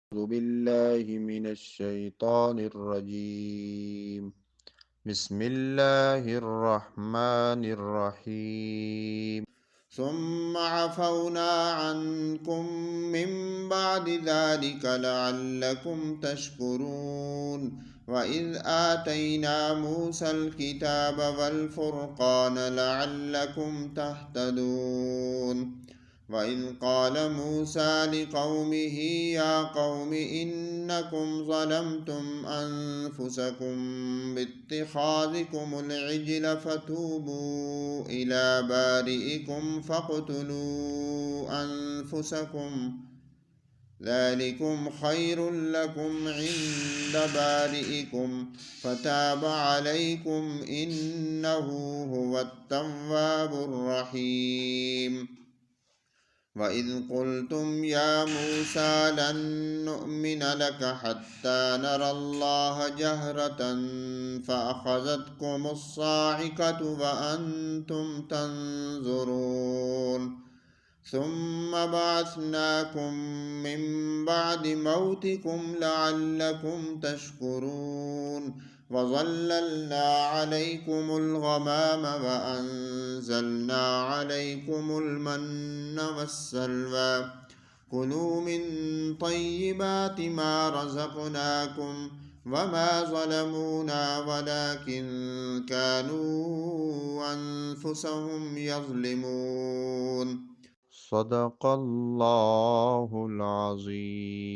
أعوذ بالله من الشيطان الرجيم. بسم الله الرحمن الرحيم. ثم عفونا عنكم من بعد ذلك لعلكم تشكرون. وإذ آتينا موسى الكتاب والفرقان لعلكم تهتدون. وإذ قال موسى لقومه يا قوم إنكم ظلمتم أنفسكم باتخاذكم العجل فتوبوا إلى بارئكم فاقتلوا أنفسكم ذلكم خير لكم عند بارئكم فتاب عليكم إنه هو التواب الرحيم. وإذ قلتم يا موسى لن نؤمن لك حتى نرى الله جهرة فأخذتكم الصاعقة وأنتم تنظرون. ثم بعثناكم من بعد موتكم لعلكم تشكرون. وظللنا عليكم الغمام وأنزلنا عليكم المن والسلوى كلوا من طيبات ما رزقناكم وما ظلمونا ولكن كانوا أنفسهم يظلمون. صدق الله العظيم.